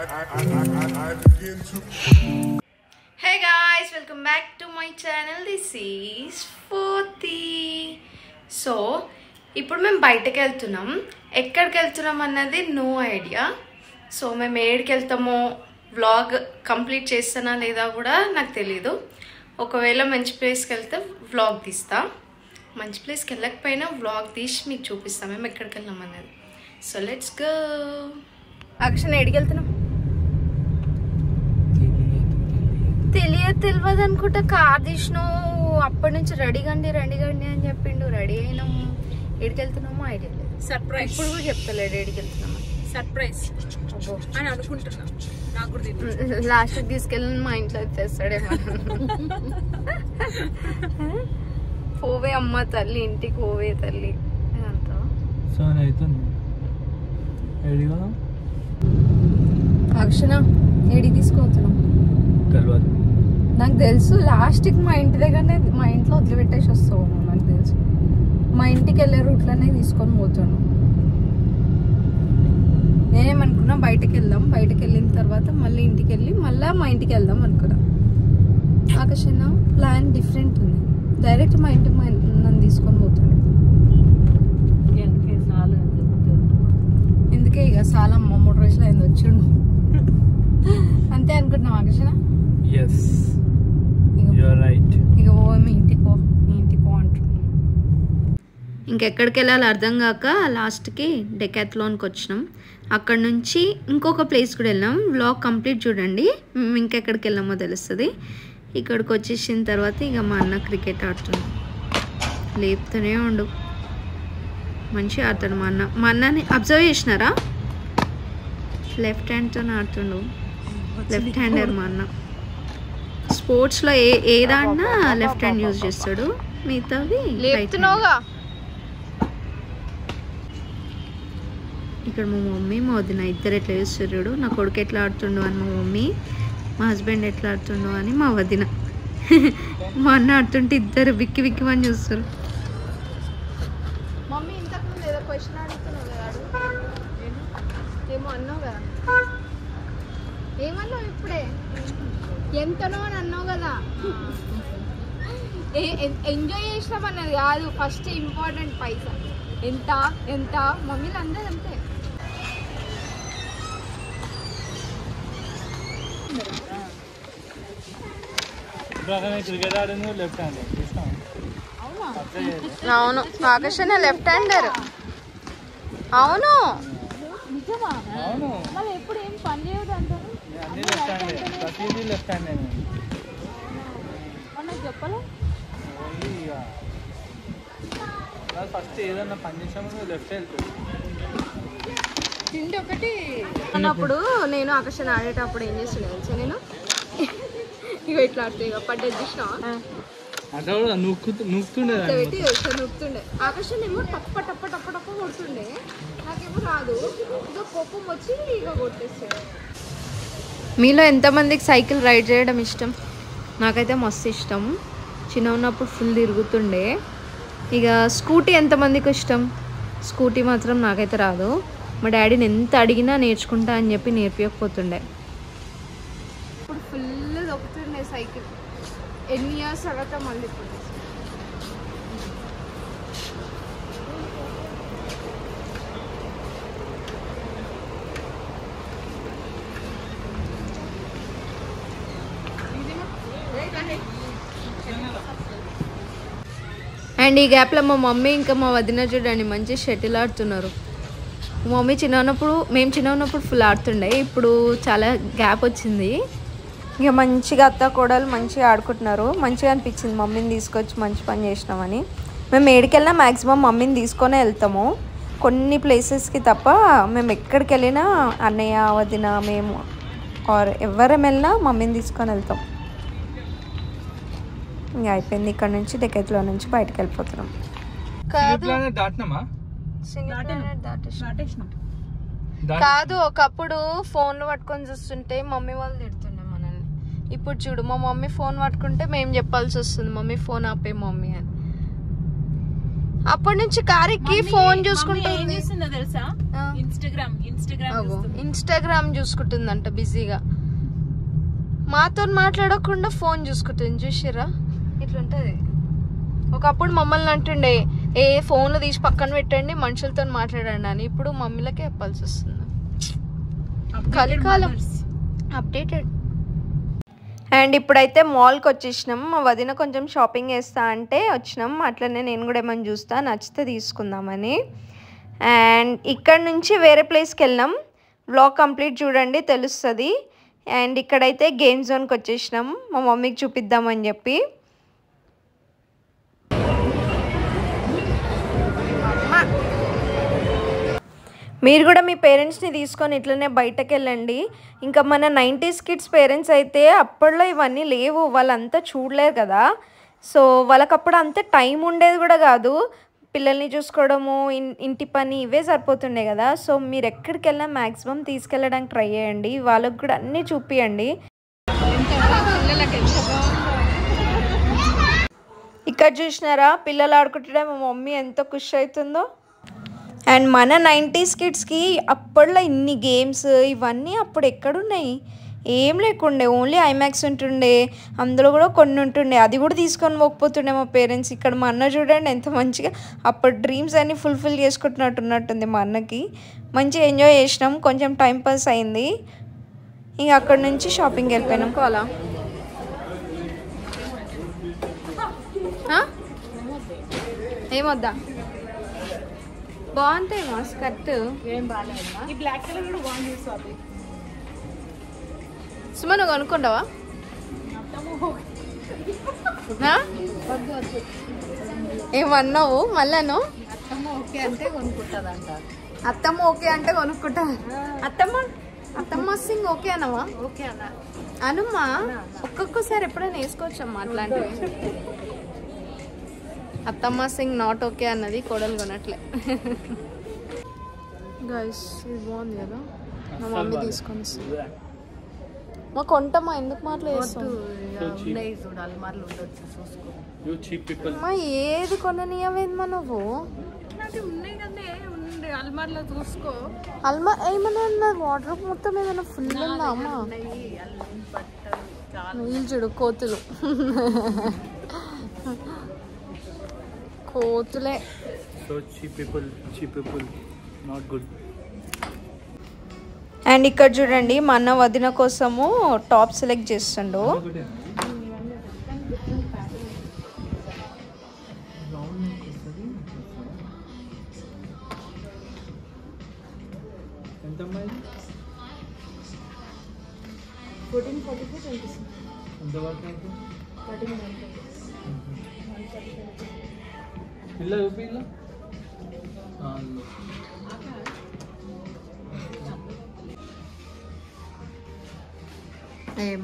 Hey guys, welcome back to my channel. This is Foti. So, ఇప్పుడు మేము బయటకు వెళ్తున్నాం. ఎక్కడికి వెళ్తున్నాం అన్నది నో ఐడియా. సో మేము ఏడికి వెళ్తామో వ్లాగ్ కంప్లీట్ చేస్తానా లేదా కూడా నాకు తెలీదు. ఒకవేళ మంచి ప్లేస్కి వెళ్తే వ్లాగ్ తీస్తా, మంచి ప్లేస్కి వెళ్ళకపోయినా వ్లాగ్ తీసి మీకు చూపిస్తాం మేము ఎక్కడికి వెళ్ళాం అన్నది. So let's go. అక్షన్ ఏడికి వెళ్తున్నాం తెలియదు అనుకుంటా. కార్ తీసినావు అప్పటి నుంచి రెడీ కండి అని చెప్పిండు. రెడీ అయినాము. ఏడికి వెళ్తున్నామో ఐడియా లేదు. సర్ప్రైజ్. ఇప్పుడు కూడా చెప్తలేడు ఏడికి వెళ్తున్నాము. సర్ప్రైజ్ అని అనుకుంటున్నా. నాకు కూడా లాస్ట్ తీసుకెళ్ళి మా ఇంట్లో తెస్తాడేమో. పోవే అమ్మ తల్లి, ఇంటికి పోవే తల్లి అంతా. అక్షణ ఏడికి తీసుకుపోతున్నాం నాకు తెలుసు. లాస్ట్కి మా ఇంటి దగ్గరనే, మా ఇంట్లో వదిలిపెట్టేసి వస్తావు నాకు తెలుసు. మా ఇంటికి వెళ్ళే రూట్లోనే తీసుకొని పోతాను. నేనేమనుకున్నా బయటకు వెళ్దాం, బయటకు వెళ్ళిన తర్వాత మళ్ళీ ఇంటికి వెళ్ళి మళ్ళీ మా ఇంటికి వెళ్దాం అనుకున్నా. ఆకర్షణ ప్లాన్ డిఫరెంట్ ఉంది. డైరెక్ట్ మా ఇంటికి నన్ను తీసుకొని పోతాడు. ఎందుకే ఇక చాలా 3 రోజులు అయింది వచ్చిండు. అంతే అనుకుంటున్నాం ఆకర్షణ. ఇక ఓ మీ ఇంటికి పో అంటారు. ఇంకెక్కడికి వెళ్ళాలి అర్థం కాక లాస్ట్కి డెకాథ్లాన్కి వచ్చినాం. అక్కడ నుంచి ఇంకొక ప్లేస్ కూడా వెళ్ళాం. వ్లాగ్ కంప్లీట్ చూడండి, మేము ఇంకెక్కడికి వెళ్ళామో తెలుస్తుంది. ఇక్కడికి వచ్చేసిన తర్వాత ఇక మా అన్న క్రికెట్ ఆడుతున్నాం. లేపుతూనే ఉండు, మంచిగా ఆడతాడు మా అన్న. మా అన్నని అబ్జర్వ్ చేసినారా? లెఫ్ట్ హ్యాండ్తో ఆడుతుండు. లెఫ్ట్ హ్యాండర్ మా అన్న. స్పోర్ట్స్లో ఏదాడినా లెఫ్ట్ హ్యాండ్ యూజ్ చేస్తాడు, మిగతావి రైట్ హ్యాండ్. ఇక్కడ మా మమ్మీ మా వదిన ఇద్దరు ఎట్లా చూస్తుర్రు. నా కొడుకు ఎట్లా ఆడుతుండు అని మా మమ్మీ, మా హస్బెండ్ ఎట్లా ఆడుతుండు అని మా వదిన. మా అన్న ఆడుతుంటే ఇద్దరు బిక్కి అని చూస్తారు. మమ్మీ ఇంతకుముందు ఏదో క్వశ్చన్ అడుగుతున్నావు కదా, ఏమో అన్నావు కదా. ఏమన్నావు ఇప్పుడే? ఎంతనో అని అన్నావు కదా. ఎంజాయ్ చేసినాం అన్నది కాదు ఫస్ట్ ఇంపార్టెంట్. పైసా ఎంత మమ్మీలు అందరూ అంతే. అవును ఆకర్షణ లెఫ్ట్ హ్యాండర్. అవును ఎప్పుడు ఏం పని చేయదు అంటారు. చెప్పలే ఫస్ట్ ఏదన్నా పని చేసాము లెఫ్ట్ వెళ్తుంది. తిండి ఒకటి అన్నప్పుడు నేను ఆకర్షణ ఆడేటప్పుడు ఏం చేస్తుండే తెలుసా, నేను ఇక ఇట్లా ఆడుతుంది. ఇక పడ్డది చూసినావా, నూకుతుండే ఆకర్షణ ఏమో టప్ప కొడుతుండే. నాకేమో రాదు, ఇక కోపం వచ్చి ఇక కొట్టేస్తాడు. మీలో ఎంతమందికి సైకిల్ రైడ్ చేయడం ఇష్టం? నాకైతే మస్తు ఇష్టం. చిన్న ఉన్నప్పుడు ఫుల్ తిరుగుతుండే. ఇక స్కూటీ ఎంతమందికి ఇష్టం? స్కూటీ మాత్రం నాకైతే రాదు. మా డాడీని ఎంత అడిగినా నేర్చుకుంటా అని చెప్పి నేర్పించకపోతుండే. ఇప్పుడు ఫుల్ దొక్కుతుండే సైకిల్. ఎన్ని ఇయర్స్ తర్వాత మళ్ళీ ఇప్పుడు. అండ్ ఈ గ్యాప్లో మా మమ్మీ ఇంకా మా వదిన చూడండి మంచి షటిల్ ఆడుతున్నారు. మా మమ్మీ మేము చిన్న ఉన్నప్పుడు ఫుల్ ఆడుతుండే. ఇప్పుడు చాలా గ్యాప్ వచ్చింది. ఇక మంచిగా అత్త కోడలు మంచిగా ఆడుకుంటున్నారు. మంచిగా అనిపించింది మమ్మీని తీసుకొచ్చి మంచి పని చేసినామని. మేము ఏడికెళ్ళినా మ్యాక్సిమం మమ్మీని తీసుకొనే వెళ్తాము. కొన్ని ప్లేసెస్కి తప్ప మేము ఎక్కడికి వెళ్ళినా అన్నయ్య వదిన మేము ఎవరం వెళ్ళినా మమ్మీని తీసుకొని వెళ్తాం. ఇంకా అయిపోయింది. ఇక్కడ నుంచి డెకాథ్లో నుంచి బయటకు వెళ్ళిపోతున్నాం. కాదు, ఒకప్పుడు ఫోన్లు పట్టుకొని చూస్తుంటే మమ్మీ వాళ్ళు తిడుతుండే మనల్ని. ఇప్పుడు చూడు మా మమ్మీ ఫోన్ పట్టుకుంటే మేము చెప్పాల్సి వస్తుంది, మమ్మీ ఫోన్ ఆపే మమ్మీ అని. అప్పటి నుంచి కారికి ఫోన్ చూసుకుంటే తెలుసా, ఇన్స్టాగ్రామ్ చూసుకుంటుందంట బిజీగా. మాతో మాట్లాడకుండా ఫోన్ చూసుకుంటుంది. చూసిర్రా ఇట్లుంటది. ఒకప్పుడు మమ్మల్ని అంటుండే ఏ ఫోన్లు తీసి పక్కన పెట్టండి మనుషులతో మాట్లాడండి అని. ఇప్పుడు మమ్మీలకే చెప్పాల్సి వస్తుంది. కలికాలం అప్డేటెడ్. అండ్ ఇప్పుడైతే మాల్కి వచ్చేసినాం. మా వదిన కొంచెం షాపింగ్ చేస్తా అంటే వచ్చినాం. అట్లనే నేను కూడా ఏమైనా చూస్తా, నచ్చితే తీసుకుందామని. అండ్ ఇక్కడ నుంచి వేరే ప్లేస్కి వెళ్ళాం. వ్లాగ్ కంప్లీట్ చూడండి తెలుస్తుంది. అండ్ ఇక్కడైతే గేమ్ జోన్కి వచ్చేసినాం మా మమ్మీకి చూపిద్దామని చెప్పి. మీరు కూడా మీ పేరెంట్స్ని తీసుకొని ఇట్లనే బయటకు వెళ్ళండి. ఇంకా మన 90s కిడ్స్ పేరెంట్స్ అయితే అప్పట్లో ఇవన్నీ లేవు, వాళ్ళంతా చూడలేరు కదా. సో వాళ్ళకప్పుడు అంత టైం ఉండేది కూడా కాదు. పిల్లల్ని చూసుకోవడము, ఇంటి పని ఇవే సరిపోతుండే కదా. సో మీరు ఎక్కడికి వెళ్ళినా మ్యాక్సిమం తీసుకెళ్ళడానికి ట్రై చేయండి. వాళ్ళకి కూడా అన్నీ చూపియండి. ఇక్కడ చూసినారా పిల్లలు ఆడుకుంటుంటే మా మమ్మీ ఎంత ఖుషి అవుతుందో. అండ్ మన 90s కిడ్స్కి అప్పట్లో ఇన్ని గేమ్స్ ఇవన్నీ అప్పుడు ఎక్కడున్నాయి? ఏం లేకుండే, ఓన్లీ ఐమాక్స్ ఉంటుండే. అందులో కూడా కొన్ని ఉంటుండే, అది కూడా తీసుకొని పోకపోతుండే మా పేరెంట్స్. ఇక్కడ మా అన్న చూడండి ఎంత మంచిగా అప్పుడు డ్రీమ్స్ అన్నీ ఫుల్ఫిల్ చేసుకుంటున్నట్టుంది మా అన్నకి. మంచిగా ఎంజాయ్ చేసినాం, కొంచెం టైం పాస్ అయింది. ఇంకా అక్కడ నుంచి షాపింగ్కి వెళ్ళిపోయినాం. అలా ఏమొద్దా? బాగుంటాయి మా స్కర్ట్. సుమా నువ్వు కొనుక్కుంటావా? ఏమన్నావు మళ్ళాను? అత్తమ్మ ఓకే అంటే కొనుక్కుంటా. అత్తమ్మ సింగ్ ఓకే అనవా? అనుమ్మా ఒక్కొక్కసారి ఎప్పుడైనా వేసుకోవచ్చమ్మా అట్లాంటివి. అత్తమ్మ సింగ్ నాట్ ఓకే అన్నది, కోడలు కొనట్లే. గైస్ ఇది బాగుంది కదా, మా మమ్మీ తీసుకొని వస్తుంది. మా కొంటమ్మా ఎందుకు మాట్లాడేస్తాం? మా ఏది కొననీయవేందమ్మా నువ్వు? ఏమన్నా వాటర్ మొత్తం ఏదైనా ఫుల్ ఉందా అమ్మా? నీళ్ళు చూడు కోతులు, కోతులే. అండ్ ఇక్కడ చూడండి మా అన్న వదిన కోసము టాప్ సెలెక్ట్ చేస్తుండు.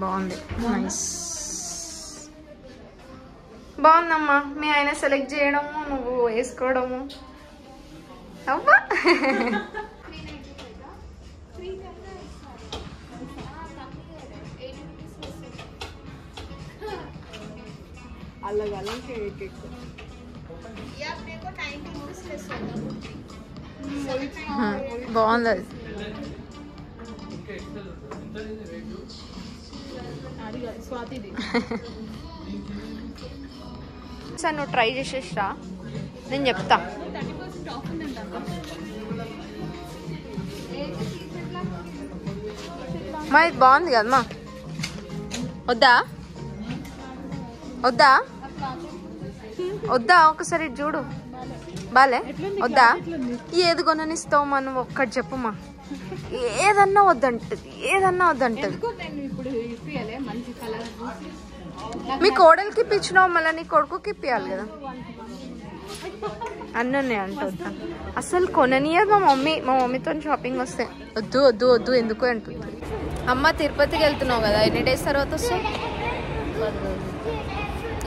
బాగుంది, నైస్, బాగుందమ్మా. మీ ఆయన సెలెక్ట్ చేయడము, నువ్వు వేసుకోవడము. అవ్వా బాగుంది అది. సార్ నువ్వు ట్రై చేసేసిరా, నేను చెప్తా. మా ఇది బాగుంది కదమ్మా, వద్దా వద్దా వద్దా? ఒకసారి చూడు, బాలే వద్దా? ఏది కొననిస్తావు మనం ఒక్కటి చెప్పుమా. ఏదన్నా వద్దంటది, ఏదన్నా వద్దంటది. మీ కోడలికి ఇప్పించినావు, మళ్ళీ నీ కొడుకుకి ఇప్పియాలి కదా. అన్నీ అంట వద్దా? అసలు కొననీయదు మా మమ్మీ. మా మమ్మీతో షాపింగ్ వస్తే వద్దు వద్దు వద్దు ఎందుకు అంటుంది. అమ్మ తిరుపతికి వెళ్తున్నావు కదా, ఎన్ని డేస్ తర్వాత వస్తావు?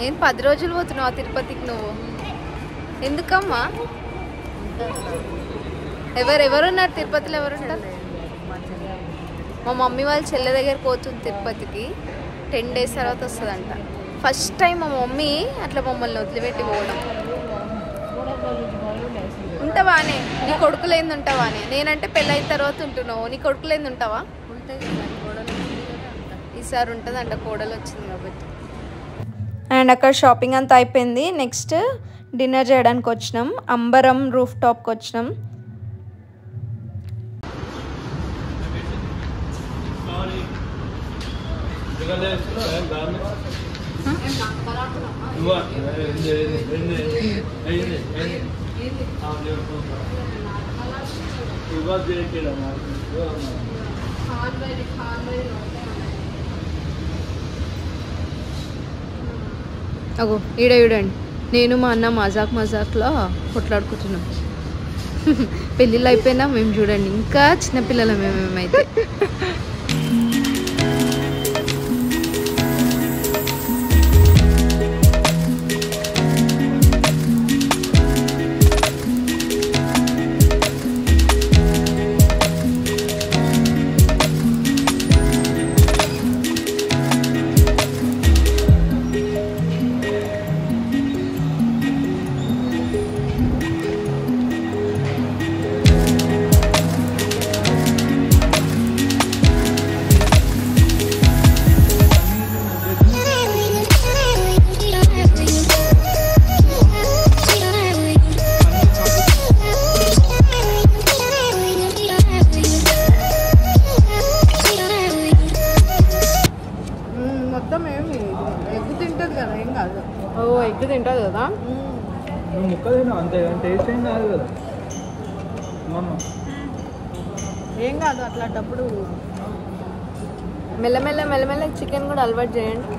ఏం 10 రోజులు పోతున్నావు తిరుపతికి నువ్వు? ఎందుకమ్మా? ఎవరున్నారు తిరుపతిలో? ఎవరుంటారు? మా మమ్మీ వాళ్ళ చెల్లె దగ్గర పోతుంది తిరుపతికి. 10 డేస్ తర్వాత వస్తుందంట. ఫస్ట్ టైం మా మమ్మీ అట్లా మమ్మల్ని వదిలిపెట్టి పోవడం. ఉంటావానే నీ కొడుకులేంది ఉంటావానే నేనంటే పెళ్ళైన తర్వాత ఉంటున్నావు నీ కొడుకులేంది ఉంటావా ఈసారి ఉంటుందంట కోడలు వచ్చింది కాబట్టి అండ్ అక్కడ షాపింగ్ అంతా అయిపోయింది నెక్స్ట్ డిన్నర్ చేయడానికి వచ్చినాం అంబరం రూఫ్ టాప్కి వచ్చినాం అగో ఈడండి నేను మా అన్న మజాక్లో కొట్లాడుకుంటున్నాం పెళ్ళిళ్ళు అయిపోయినా మేము చూడండి ఇంకా చిన్నపిల్లలు మేమైతే ఎగ్ తింటుంది కదా ముక్క తిన్నా అంతే టేస్ట్ ఏం కాదు కదా ఏం కాదు అట్లాంటప్పుడు మెల్లమెల్ల చికెన్ కూడా అలవాటు చేయండి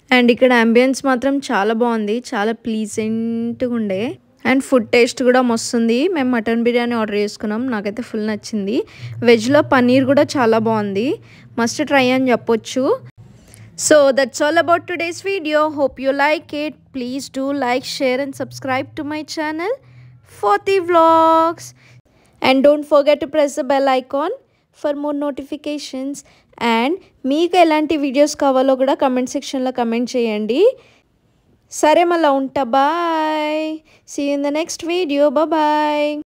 అండ్ ఇక్కడ అంబియన్స్ మాత్రం చాలా బాగుంది చాలా ప్లీజెంట్గా ఉండే అండ్ ఫుడ్ టేస్ట్ కూడా మస్తుంది మేము మటన్ బిర్యానీ ఆర్డర్ చేసుకున్నాం నాకైతే ఫుల్ నచ్చింది వెజ్లో పన్నీర్ కూడా చాలా బాగుంది మస్ట్ ట్రై అని చెప్పొచ్చు So that's all about today's video. Hope you like it. Please do like, share and subscribe to my channel Forty Vlogs. And don't forget to press the bell icon for more notifications. And meeku elanti videos kavalo kuda comment section lo comment cheyandi. Sare mala unta bye. See you in the next video. Bye bye.